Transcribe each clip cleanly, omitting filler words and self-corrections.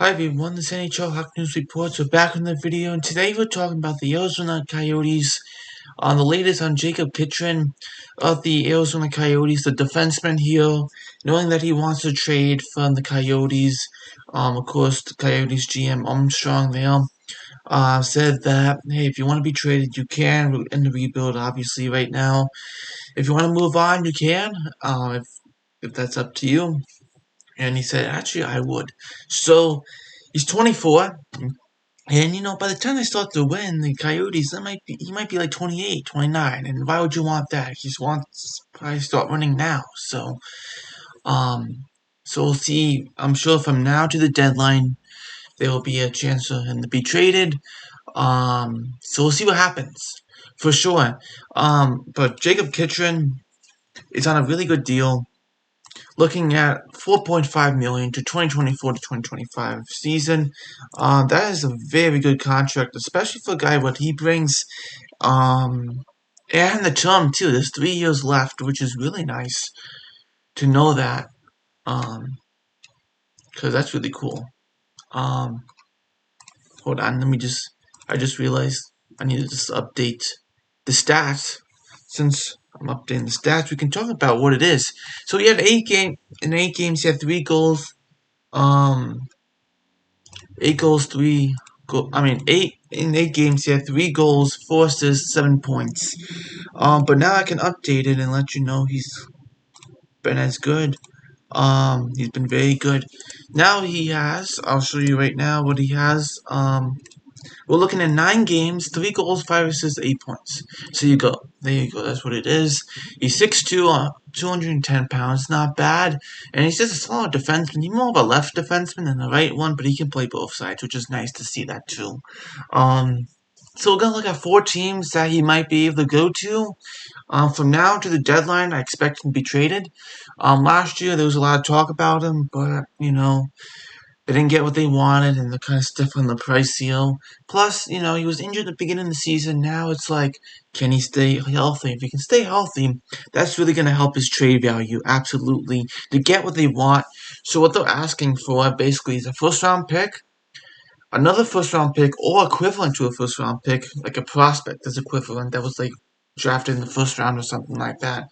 Hi everyone, this is NHL Hockey News Report. So back in the video, and today we're talking about the Arizona Coyotes. On the latest on Jakob Chychurn of the Arizona Coyotes, the defenseman here, knowing that he wants to trade from the Coyotes. Of course, the Coyotes GM Armstrong there said that, hey, if you want to be traded, you can. We're in the rebuild, obviously, right now. If you want to move on, you can. If that's up to you. And he said, actually, I would. So he's 24. And by the time they start to win, the Coyotes, he might be like 28, 29. And why would you want that? He just wants to probably start winning now. Um, so we'll see. I'm sure from now to the deadline, there will be a chance for him to be traded. So we'll see what happens for sure. But Jakob Chychurn is on a really good deal. Looking at $4.5 million to 2024 to 2025 season, that is a very good contract, especially for a guy what he brings. And the term too. There's 3 years left, which is really nice to know that. Because that's really cool. Hold on, I just realized I need to just update the stats. Since I'm updating the stats, we can talk about what it is. So he had 8 games, he had 3 goals. 8 goals, 8 games. He had 3 goals, 4 assists, 7 points. But now I can update it and let you know he's been as good. He's been very good. Now he has. I'll show you right now what he has. We're looking at 9 games, 3 goals, 5 assists, 8 points. So you go. There you go. That's what it is. He's 6'2", 210 pounds. Not bad. And he's just a solid defenseman. He's more of a left defenseman than the right one, but he can play both sides, which is nice to see that too. So we're going to look at 4 teams that he might be able to go to. From now to the deadline, I expect him to be traded. Last year, there was a lot of talk about him, but, they didn't get what they wanted, and they're kind of stiff on the price deal. Plus, he was injured at the beginning of the season. Now it's like, can he stay healthy? If he can stay healthy, that's really going to help his trade value, absolutely, to get what they want. So what they're asking for, basically, is a first-round pick, another first-round pick, or equivalent to a first-round pick, like a prospect that's equivalent, that was, like, drafted in the first round or something like that.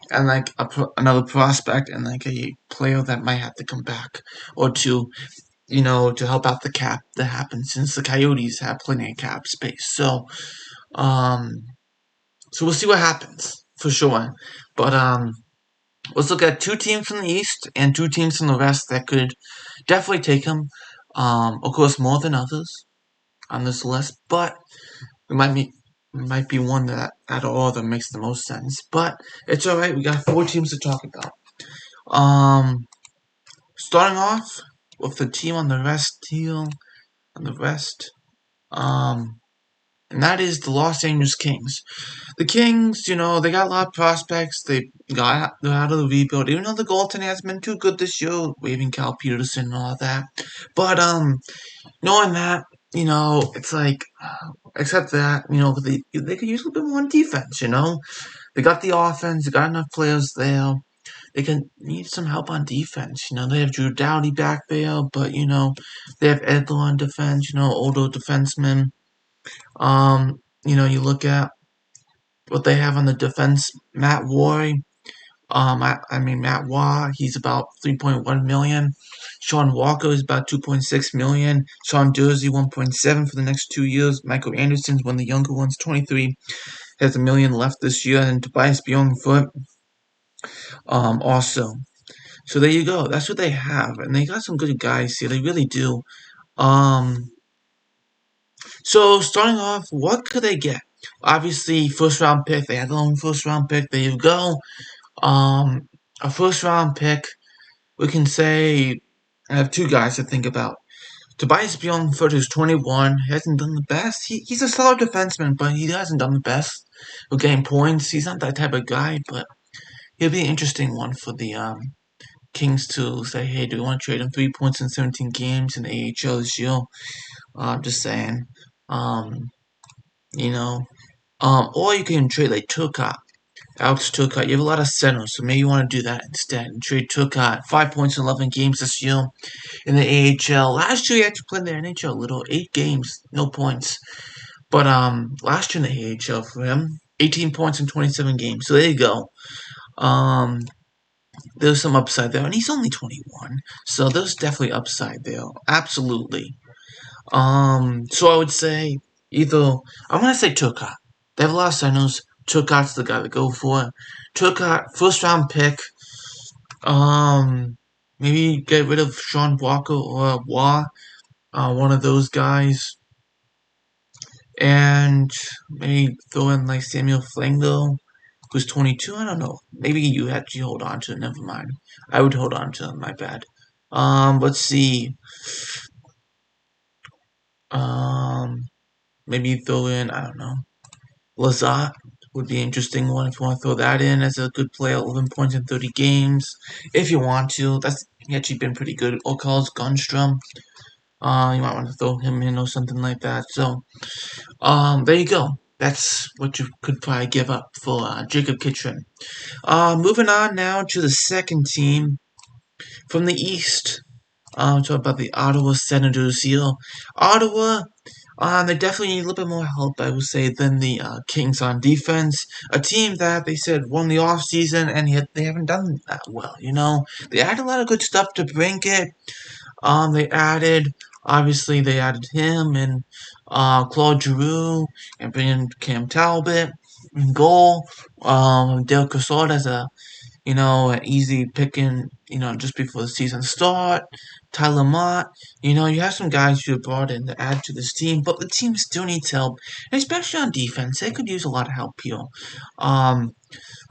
And, like, another prospect and, like, a player that might have to come back or two, to help out the cap that happens since the Coyotes have plenty of cap space. So we'll see what happens for sure. But let's look at 2 teams from the East and 2 teams from the West that could definitely take him. Of course, more than others on this list, but it might be one that out of all of them makes the most sense. But it's all right. We got 4 teams to talk about. Starting off with the team on the West, and that is the Los Angeles Kings. The Kings, they got a lot of prospects. They're out of the rebuild, even though the goaltending has been too good this year, waiving Cal Peterson and all that. But knowing that, it's like, except that, they could use a little bit more defense. They got the offense, they got enough players there. They can need some help on defense. They have Drew Doughty back there, but they have Edler on defense. Older defensemen. You look at what they have on the defense. Matt Waugh. Matt Waugh. He's about $3.1 million. Sean Walker is about $2.6 million. Sean Dursey $1.7 million for the next 2 years. Michael Anderson's one of the younger ones, 23, has $1 million left this year, and Tobias Bjornfoot. Also. So there you go. That's what they have, and they got some good guys here. They really do. So starting off, what could they get? Obviously, first round pick. They had their own first round pick. There you go. A first round pick. We can say I have 2 guys to think about. Tobias Bjornfoot is 21. He hasn't done the best. He's a solid defenseman, but he hasn't done the best with getting points. He's not that type of guy, but he'll be an interesting one for the Kings to say, hey, do we want to trade him 3 points in 17 games in the AHL this year? Just saying. Or you can trade like Turcotte. Alex Turcotte. You have a lot of centers, so maybe you want to do that instead. And trade Turcotte. 5 points in 11 games this year in the AHL. Last year he actually played in the NHL a little. 8 games, no points. But last year in the AHL for him, 18 points in 27 games. So there you go. Um, there's some upside there, and he's only 21, so there's definitely upside there. Absolutely. So I would say either I'm gonna say Turcotte. They have a lot of centers. Turcotte's the guy to go for. Turcotte, first round pick. Um, maybe get rid of Sean Walker or Waugh, one of those guys, and maybe throw in like Samuel Flango, who's 22. I don't know. Maybe you actually hold on to him. Never mind. I would hold on to him. My bad. Let's see. Um, maybe throw in. I don't know. Lazat would be an interesting one if you want to throw that in as a good player. 11 points in 30 games. If you want to, that's actually been pretty good. Okals Gunstrom. You might want to throw him in or something like that. So, there you go. That's what you could probably give up for Jakob Chychurn. Moving on now to the second team from the East. Talk about the Ottawa Senators here. Ottawa, they definitely need a little bit more help, I would say, than the Kings on defense. A team that they said won the offseason, and yet they haven't done that well. They added a lot of good stuff to bring it. Obviously, they added him and Claude Giroux and bring in Cam Talbot in goal. Dale Cassard as an easy picking, just before the season start. Tyler Mott, you have some guys you brought in to add to this team, but the team still needs help, and especially on defense. They could use a lot of help here. Um,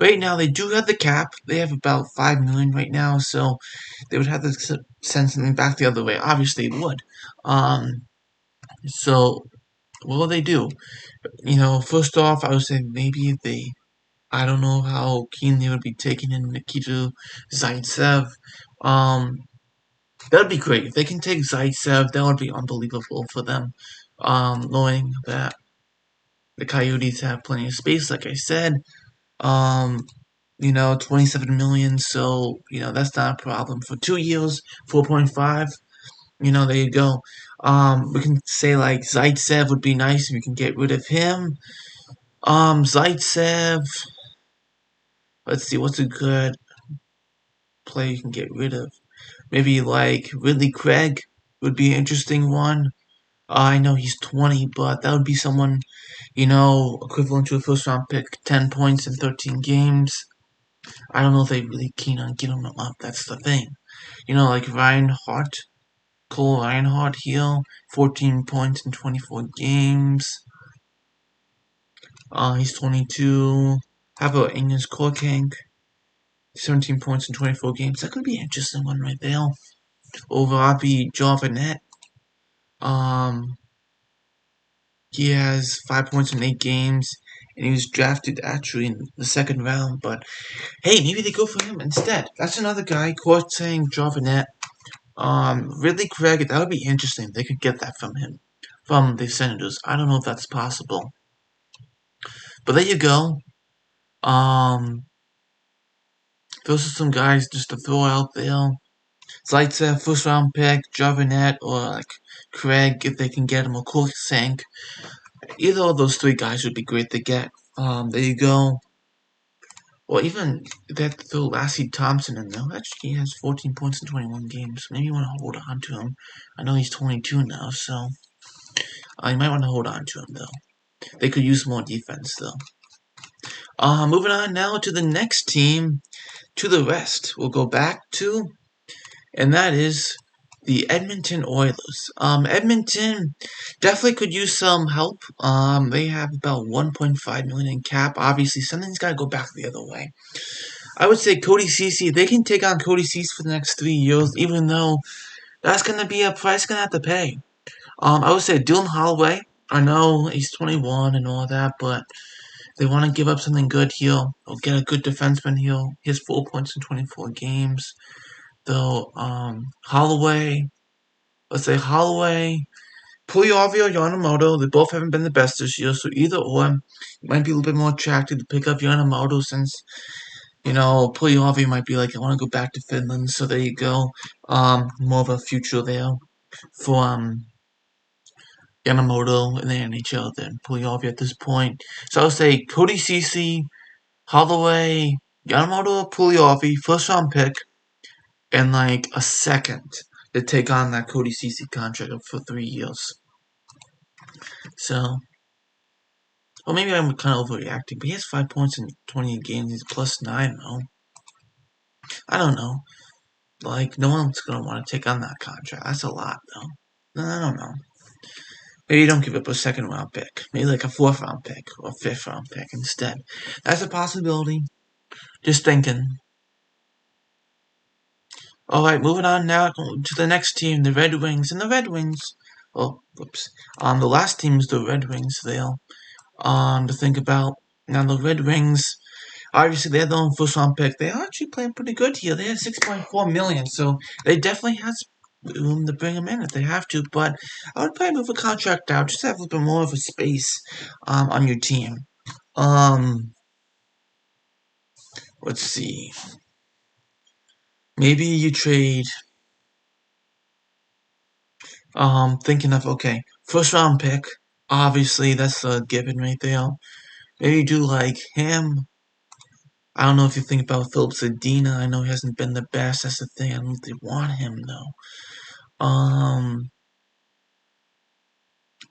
right now, they do have the cap. They have about $5 million right now, so they would have to send something back the other way. Obviously, they would. So what will they do? First off, I would say maybe they. I don't know how keen they would be taking in Nikita Zaitsev. Um, that would be great. If they can take Zaitsev, that would be unbelievable for them. Knowing that the Coyotes have plenty of space, like I said. Um, 27 million, so, that's not a problem. For 2 years, 4.5, there you go. We can say, like, Zaitsev would be nice if we can get rid of him. Zaitsev, let's see, what's a good player you can get rid of? Maybe, like, Ridley Craig would be an interesting one. I know he's 20, but that would be someone, equivalent to a first round pick, 10 points in 13 games. I don't know if they're really keen on giving him up. That's the thing. Like Reinhardt, Cole Reinhardt here, 14 points in 24 games. He's 22. How about Ingens Korkank? 17 points in 24 games. That could be an interesting one right there. Over Api Jovanet. He has 5 points in 8 games, and he was drafted actually in the second round. But hey, maybe they go for him instead. That's another guy. Korkank, Jovanet. Ridley Craig, that would be interesting. They could get that from him, from the Senators. I don't know if that's possible. But there you go. Those are some guys just to throw out there. Zaitsev, first round pick, Jovanet, or like Craig, if they can get him, or Korkank. Either of those three guys would be great to get. There you go. Well, even that throw Lassie Thompson in there. Actually, he has 14 points in 21 games. Maybe you want to hold on to him. I know he's 22 now, so you might want to hold on to him, though. They could use more defense, though. Moving on now to the next team, to the West. We'll go back to, and that is the Edmonton Oilers. Edmonton definitely could use some help. They have about 1.5 million in cap. Obviously, something's got to go back the other way. I would say Cody Ceci. They can take on Cody Ceci for the next 3 years, even though that's going to be a price going to have to pay. I would say Dylan Holloway. I know he's 21 and all that, but they want to give up something good here. They'll get a good defenseman here. He has 4 points in 24 games. Though, Holloway, let's say Holloway, Pugliarvi or Yamamoto, they both haven't been the best this year, so either or, you might be a little bit more attracted to pick up Yamamoto since, Pugliarvi might be like, I want to go back to Finland, so there you go. More of a future there for, Yamamoto in the NHL than Pugliarvi at this point. So I would say Cody Ceci, Holloway, Yamamoto, Pugliarvi, first round pick, and like a second to take on that Cody Ceci contract for 3 years. So, well, maybe I'm kind of overreacting, but he has 5 points in 28 games. He's +9 though. I don't know. Like, no one's gonna want to take on that contract. That's a lot though. I don't know. Maybe you don't give up a second round pick. Maybe like a 4th round pick or 5th round pick instead. That's a possibility. Just thinking. Alright, moving on now to the next team, the Red Wings. And the Red Wings, oh, whoops. The last team is the Red Wings there. To think about. Now the Red Wings, obviously they had their own first round pick. They are actually playing pretty good here. They had 6.4 million, so they definitely have room to bring them in if they have to. But I would probably move a contract out just to have a little bit more of a space on your team. Let's see. Maybe you trade. Thinking of, okay, first round pick. Obviously, that's a given right there. Maybe you do like him. I don't know if you think about Philip Zadina. I know he hasn't been the best. That's the thing. I don't really want him though.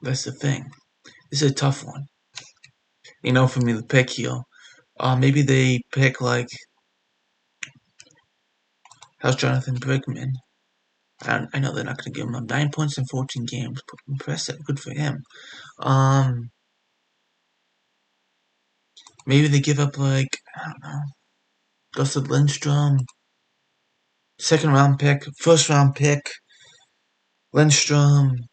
That's the thing. This is a tough one. For me to pick here. Maybe they pick like how's Jonathan Brickman? I know they're not going to give him 9 points in 14 games, but impressive. Good for him. Maybe they give up like I don't know, Gustav Lindstrom, second round pick, first round pick, Lindstrom,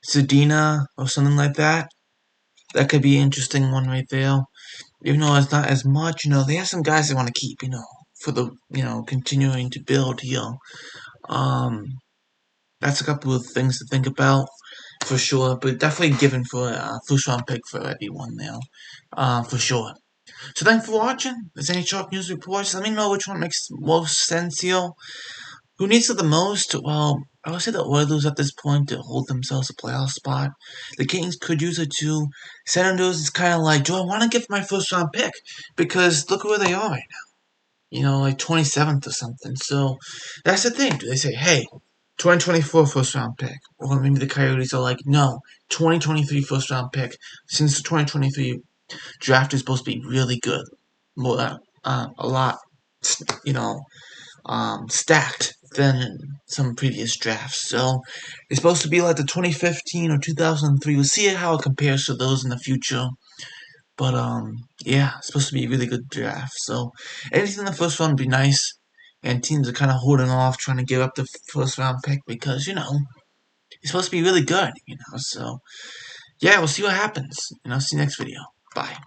Zadina, or something like that. That could be an interesting one right there. Even though it's not as much, they have some guys they want to keep, for the, continuing to build here. That's a couple of things to think about for sure, but definitely given for a first round pick for everyone now, for sure. So thanks for watching. If there's any sharp news reports, let me know which one makes most sense here. Who needs it the most? Well, I would say the Oilers at this point to hold themselves a playoff spot. The Kings could use it too. Senators is kind of like, do I want to give my first round pick? Because look where they are right now. Like 27th or something. So that's the thing. Do they say, hey, 2024 first round pick? Or maybe the Coyotes are like, no, 2023 first round pick. Since the 2023 draft is supposed to be really good. More, a lot, stacked than some previous drafts. So it's supposed to be like the 2015 or 2003. We'll see how it compares to those in the future. But yeah, it's supposed to be a really good draft. So anything in the first round would be nice. And teams are kind of holding off, trying to give up the first round pick because it's supposed to be really good. So yeah, we'll see what happens. See you next video. Bye.